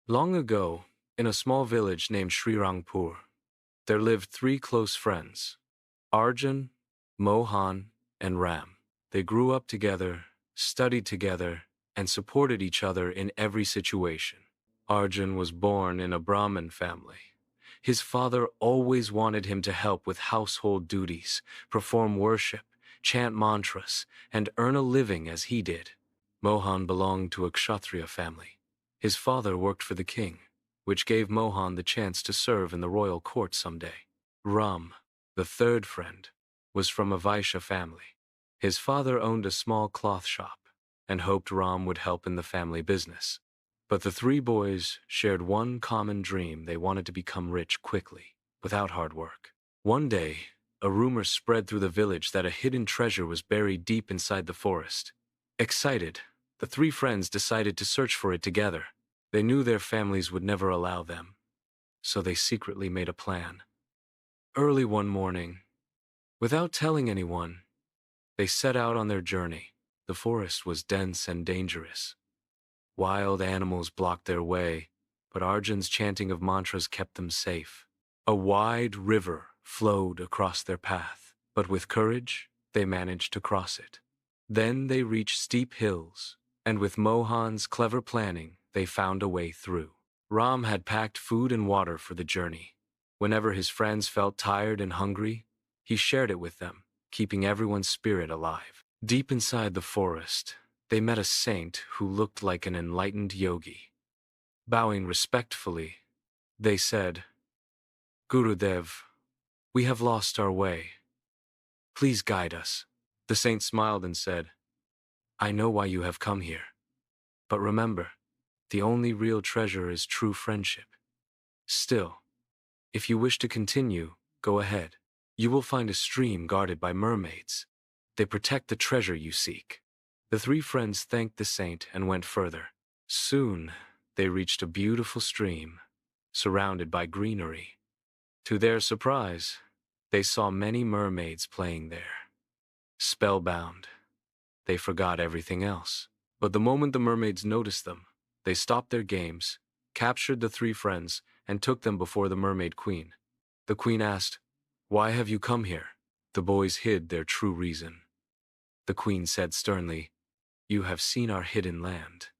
Long ago, in a small village named Srirangpur, there lived three close friends, Arjun, Mohan, and Ram. They grew up together, studied together, and supported each other in every situation. Arjun was born in a Brahmin family. His father always wanted him to help with household duties, perform worship, chant mantras, and earn a living as he did. Mohan belonged to a Kshatriya family. His father worked for the king, which gave Mohan the chance to serve in the royal court someday. Ram, the third friend, was from a Vaishya family. His father owned a small cloth shop and hoped Ram would help in the family business. But the three boys shared one common dream: they wanted to become rich quickly, without hard work. One day, a rumor spread through the village that a hidden treasure was buried deep inside the forest. Excited, the three friends decided to search for it together. They knew their families would never allow them, so they secretly made a plan. Early one morning, without telling anyone, they set out on their journey. The forest was dense and dangerous. Wild animals blocked their way, but Arjun's chanting of mantras kept them safe. A wide river flowed across their path, but with courage, they managed to cross it. Then they reached steep hills, and with Mohan's clever planning, they found a way through. Ram had packed food and water for the journey. Whenever his friends felt tired and hungry, he shared it with them, keeping everyone's spirit alive. Deep inside the forest, they met a saint who looked like an enlightened yogi. Bowing respectfully, they said, "Gurudev, we have lost our way. Please guide us." The saint smiled and said, "I know why you have come here. But remember, the only real treasure is true friendship. Still, if you wish to continue, go ahead. You will find a stream guarded by mermaids. They protect the treasure you seek." The three friends thanked the saint and went further. Soon, they reached a beautiful stream, surrounded by greenery. To their surprise, they saw many mermaids playing there. Spellbound, they forgot everything else. But the moment the mermaids noticed them, they stopped their games, captured the three friends, and took them before the mermaid queen. The queen asked, "Why have you come here?" The boys hid their true reason. The queen said sternly, "You have seen our hidden land.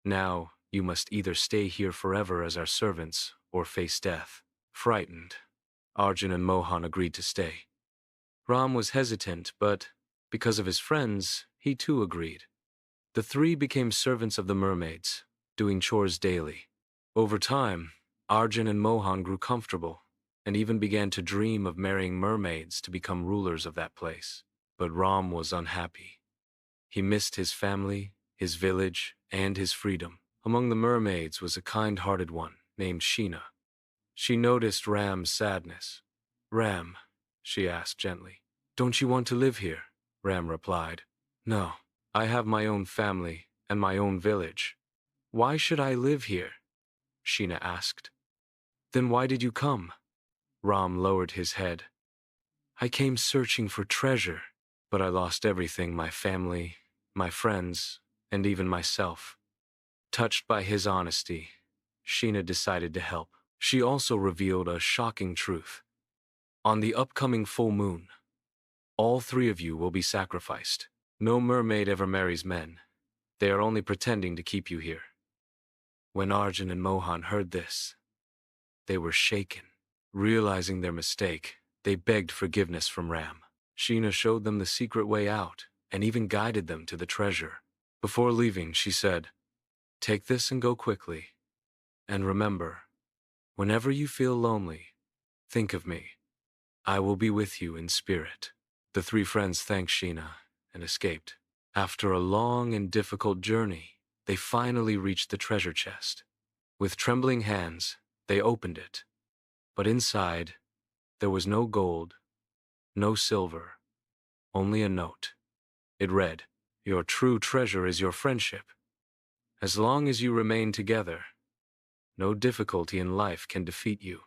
Now, you must either stay here forever as our servants or face death." Frightened, Arjun and Mohan agreed to stay. Ram was hesitant, but because of his friends, he too agreed. The three became servants of the mermaids, doing chores daily. Over time, Arjun and Mohan grew comfortable and even began to dream of marrying mermaids to become rulers of that place. But Ram was unhappy. He missed his family, his village, and his freedom. Among the mermaids was a kind-hearted one named Sheena. She noticed Ram's sadness. "Ram," she asked gently, "don't you want to live here?" Ram replied, "No, I have my own family and my own village. Why should I live here?" Sheena asked. "Then why did you come?" Ram lowered his head. "I came searching for treasure, but I lost everything: my family, my friends, and even myself." Touched by his honesty, Sheena decided to help. She also revealed a shocking truth. On the upcoming full moon, all three of you will be sacrificed. No mermaid ever marries men. They are only pretending to keep you here. When Arjun and Mohan heard this, they were shaken. Realizing their mistake, they begged forgiveness from Ram. Sheena showed them the secret way out and even guided them to the treasure. Before leaving, she said, "Take this and go quickly. And remember, whenever you feel lonely, think of me. I will be with you in spirit." The three friends thanked Sheena and escaped. After a long and difficult journey, they finally reached the treasure chest. With trembling hands, they opened it. But inside, there was no gold, no silver, only a note. It read, "Your true treasure is your friendship. As long as you remain together, no difficulty in life can defeat you."